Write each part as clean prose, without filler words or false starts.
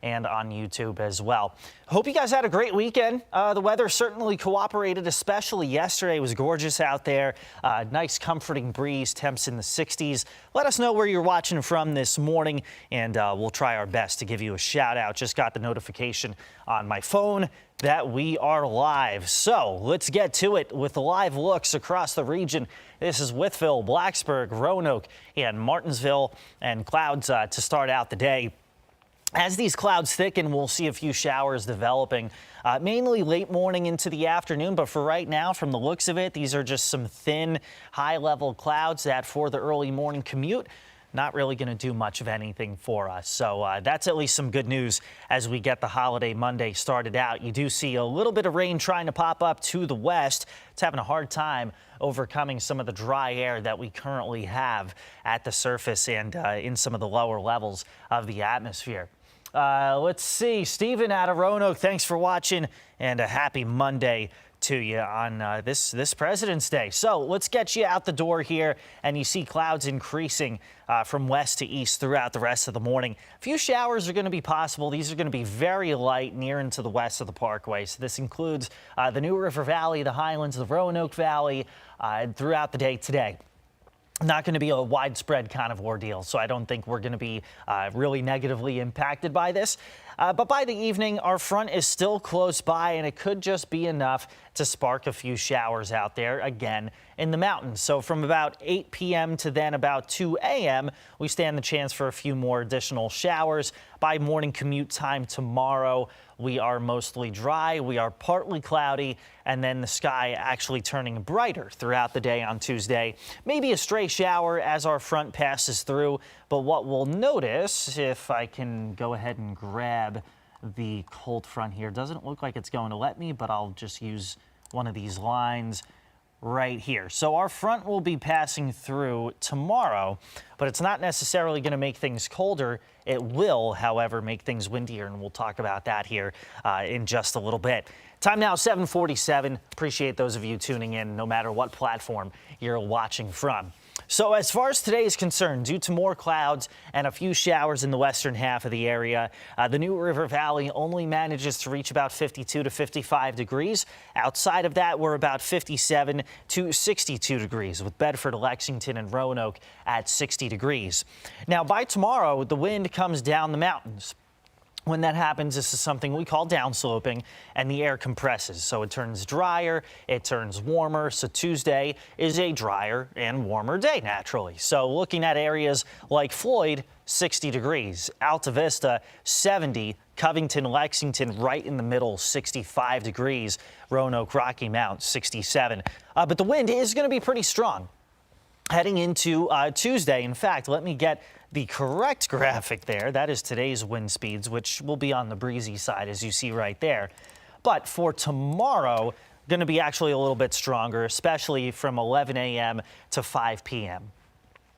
and on YouTube as well. Hope you guys had a great weekend. The weather certainly cooperated, especially yesterday. It was gorgeous out there. Nice comforting breeze, temps in the 60s. Let us know where you're watching from this morning, and we'll try our best to give you a shout out. Just got the notification on my phone that we are live. So let's get to it with the live looks across the region. This is Wytheville, Blacksburg, Roanoke, and Martinsville, and clouds to start out the day. As these clouds thicken, we'll see a few showers developing, mainly late morning into the afternoon. But for right now, from the looks of it, these are just some thin, high-level clouds that for the early morning commute, not really going to do much of anything for us. So that's at least some good news as we get the holiday Monday started out. You do see a little bit of rain trying to pop up to the west. It's having a hard time overcoming some of the dry air that we currently have at the surface and in some of the lower levels of the atmosphere. Let's see, Stephen out of Roanoke, thanks for watching, and a happy Monday to you on this President's Day. So let's get you out the door here, and you see clouds increasing from west to east throughout the rest of the morning. A few showers are going to be possible. These are going to be very light near and to the west of the parkway. So this includes the New River Valley, the Highlands, the Roanoke Valley throughout the day today. Not going to be a widespread kind of ordeal, so I don't think we're going to be really negatively impacted by this. But by the evening, our front is still close by, and it could just be enough to spark a few showers out there again in the mountains. So from about 8 p.m. to then about 2 a.m., we stand the chance for a few more additional showers. By morning commute time tomorrow, we are mostly dry, we are partly cloudy, and then the sky actually turning brighter throughout the day on Tuesday. Maybe a stray shower as our front passes through, but what we'll notice, if I can go ahead and grab the cold front here, doesn't look like it's going to let me, but I'll just use one of these lines right here. So our front will be passing through tomorrow, but it's not necessarily going to make things colder. It will, however, make things windier, and we'll talk about that here in just a little bit. Time now 7:47. Appreciate those of you tuning in, no matter what platform you're watching from. So as far as today is concerned, due to more clouds and a few showers in the western half of the area, the New River Valley only manages to reach about 52 to 55 degrees. Outside of that, we're about 57 to 62 degrees, with Bedford, Lexington, and Roanoke at 60 degrees. Now, by tomorrow, the wind comes down the mountains. When that happens, this is something we call downsloping, and the air compresses. So it turns drier, it turns warmer. So Tuesday is a drier and warmer day, naturally. So looking at areas like Floyd, 60 degrees, Alta Vista, 70, Covington, Lexington, right in the middle, 65 degrees, Roanoke, Rocky Mount, 67. But the wind is going to be pretty strong heading into Tuesday. In fact, let me get the correct graphic there. That is today's wind speeds, which will be on the breezy side, as you see right there. But for tomorrow, going to be actually a little bit stronger, especially from 11 a.m. to 5 p.m.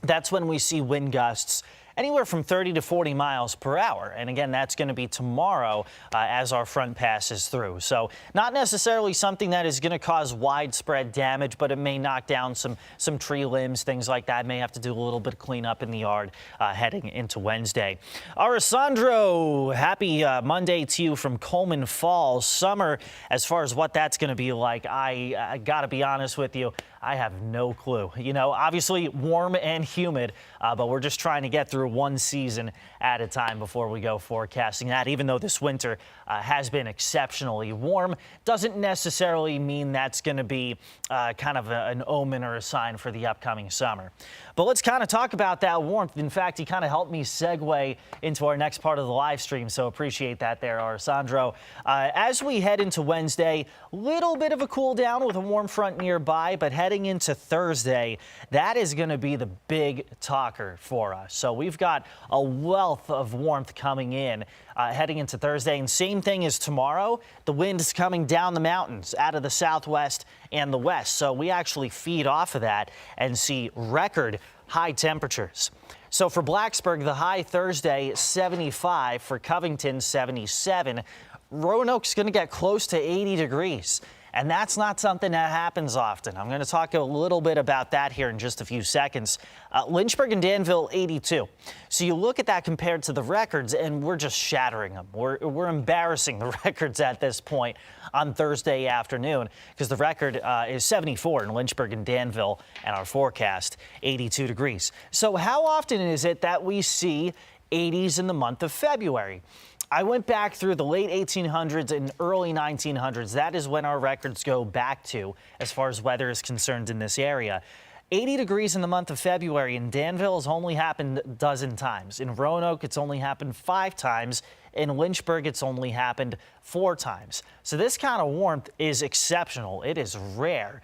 That's when we see wind gusts anywhere from 30 to 40 miles per hour. And again, that's going to be tomorrow as our front passes through. So not necessarily something that is going to cause widespread damage, but it may knock down some tree limbs, things like that. May have to do a little bit of cleanup in the yard heading into Wednesday. Alessandro, happy Monday to you from Coleman Falls. Summer, as far as what that's going to be like, I got to be honest with you, I have no clue. You know, obviously warm and humid, but we're just trying to get through one season at a time before we go forecasting that. Even though this winter has been exceptionally warm, doesn't necessarily mean that's going to be kind of an omen or a sign for the upcoming summer. But let's kind of talk about that warmth. In fact, he kind of helped me segue into our next part of the live stream, so appreciate that there, Alessandro. As we head into Wednesday, little bit of a cool down with a warm front nearby, but heading into Thursday, that is going to be the big talker for us. So we've got a wealth of warmth coming in heading into Thursday, and same thing as tomorrow. The wind is coming down the mountains out of the southwest and the west, so we actually feed off of that and see record high temperatures. So for Blacksburg, the high Thursday 75, for Covington 77. Roanoke's going to get close to 80 degrees. And that's not something that happens often. I'm going to talk a little bit about that here in just a few seconds. Lynchburg and Danville, 82. So you look at that compared to the records, and we're just shattering them. We're embarrassing the records at this point on Thursday afternoon, because the record is 74 in Lynchburg and Danville, and our forecast 82 degrees. So how often is it that we see 80s in the month of February? I went back through the late 1800s and early 1900s. That is when our records go back to, as far as weather is concerned in this area. 80 degrees in the month of February in Danville has only happened a dozen times. In Roanoke, it's only happened 5 times. In Lynchburg, it's only happened 4 times. So this kind of warmth is exceptional. It is rare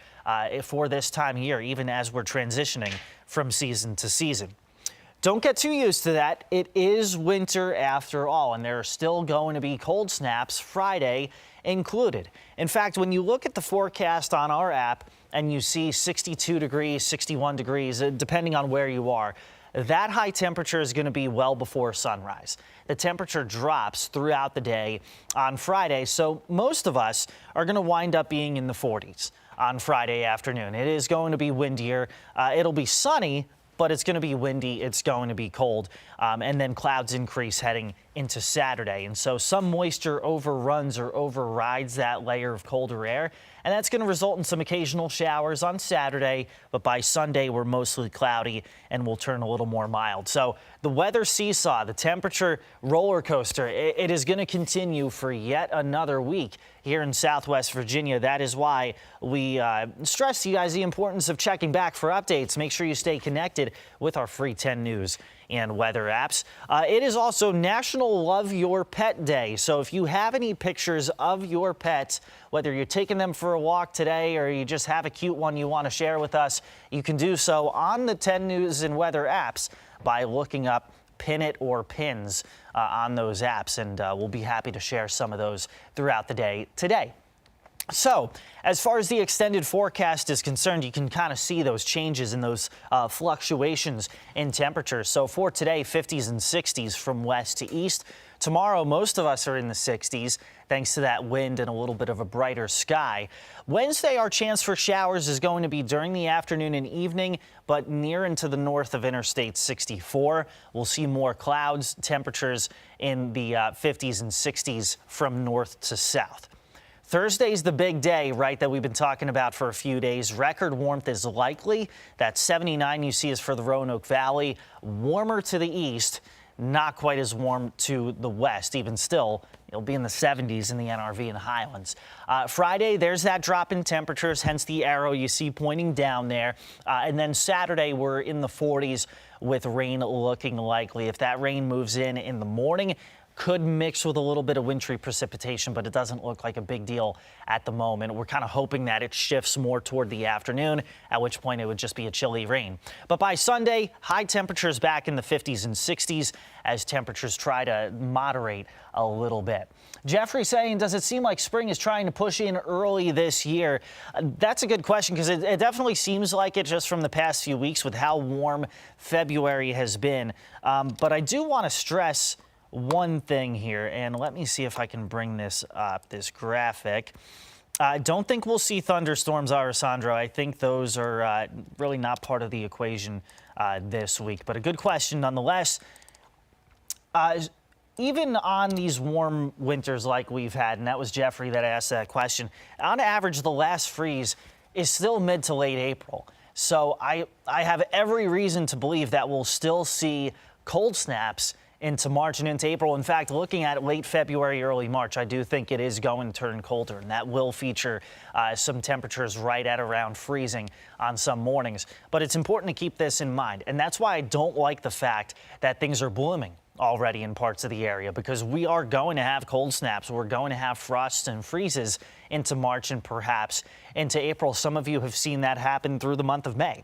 for this time of year, even as we're transitioning from season to season. Don't get too used to that. It is winter after all, and there are still going to be cold snaps Friday included. In fact, when you look at the forecast on our app and you see 62 degrees, 61 degrees, depending on where you are, that high temperature is going to be well before sunrise. The temperature drops throughout the day on Friday, so most of us are going to wind up being in the 40s on Friday afternoon. It is going to be windier. It'll be sunny, but it's going to be windy, it's going to be cold, and then clouds increase heading into Saturday. And so some moisture overruns or overrides that layer of colder air, and that's going to result in some occasional showers on Saturday, but by Sunday we're mostly cloudy and will turn a little more mild. So the weather seesaw, the temperature roller coaster, it is going to continue for yet another week here in Southwest Virginia. That is why we stress to you guys the importance of checking back for updates. Make sure you stay connected with our free 10 News and weather apps. It is also National Love Your Pet Day. So if you have any pictures of your pets, whether you're taking them for a walk today or you just have a cute one you want to share with us, you can do so on the 10 News and weather apps by looking up Pin It or Pins on those apps, and we'll be happy to share some of those throughout the day today. So as far as the extended forecast is concerned, you can kind of see those changes and those fluctuations in temperatures. So for today, 50s and 60s from west to east. Tomorrow, most of us are in the 60s, thanks to that wind and a little bit of a brighter sky. Wednesday, our chance for showers is going to be during the afternoon and evening, but near into the north of Interstate 64. We'll see more clouds, temperatures in the 50s and 60s from north to south. Thursday's the big day, right, that we've been talking about for a few days. Record warmth is likely. That 79 you see is for the Roanoke Valley. Warmer to the east, not quite as warm to the west. Even still, it'll be in the 70s in the NRV and Highlands. Friday, there's that drop in temperatures, hence the arrow you see pointing down there. And then Saturday, we're in the 40s with rain looking likely. If that rain moves in the morning, could mix with a little bit of wintry precipitation, but it doesn't look like a big deal at the moment. We're kind of hoping that it shifts more toward the afternoon, at which point it would just be a chilly rain. But by Sunday, high temperatures back in the 50s and 60s as temperatures try to moderate a little bit. Jeffrey saying, does it seem like spring is trying to push in early this year? That's a good question, because it definitely seems like it just from the past few weeks with how warm February has been. But I do want to stress one thing here, and let me see if I can bring this up, this graphic. I don't think we'll see thunderstorms, Alessandro. I think those are really not part of the equation this week, but a good question nonetheless. Even on these warm winters like we've had, and that was Jeffrey that asked that question, on average, the last freeze is still mid to late April. So I have every reason to believe that we'll still see cold snaps into March and into April. In fact, looking at late February, early March, I do think it is going to turn colder, and that will feature some temperatures right at around freezing on some mornings. But it's important to keep this in mind, and that's why I don't like the fact that things are blooming already in parts of the area, because we are going to have cold snaps. We're going to have frosts and freezes into March and perhaps into April. Some of you have seen that happen through the month of May.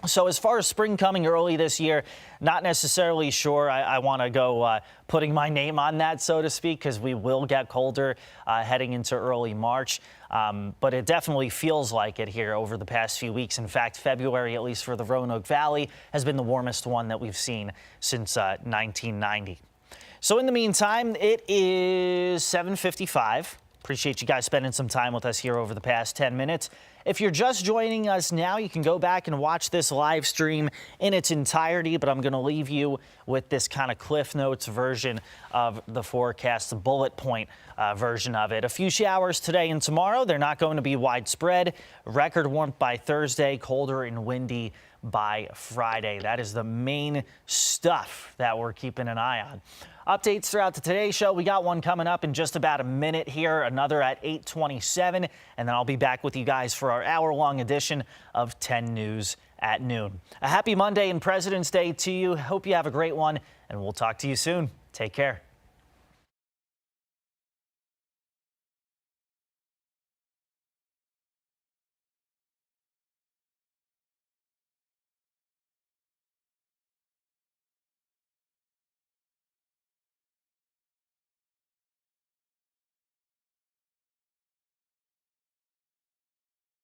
So as far as spring coming early this year, not necessarily sure I want to go putting my name on that, so to speak, because we will get colder heading into early March. But it definitely feels like it here over the past few weeks. In fact, February, at least for the Roanoke Valley, has been the warmest one that we've seen since 1990. So in the meantime, it is 7:55. Appreciate you guys spending some time with us here over the past 10 minutes. If you're just joining us now, you can go back and watch this live stream in its entirety, but I'm going to leave you with this kind of Cliff Notes version of the forecast, the bullet point version of it. A few showers today and tomorrow. They're not going to be widespread. Record warmth by Thursday, colder and windy by Friday. That is the main stuff that we're keeping an eye on. Updates throughout the Today Show. We got one coming up in just about a minute here, another at 8:27, and then I'll be back with you guys for our hour-long edition of 10 News at noon. A happy Monday and President's Day to you. Hope you have a great one, and we'll talk to you soon. Take care.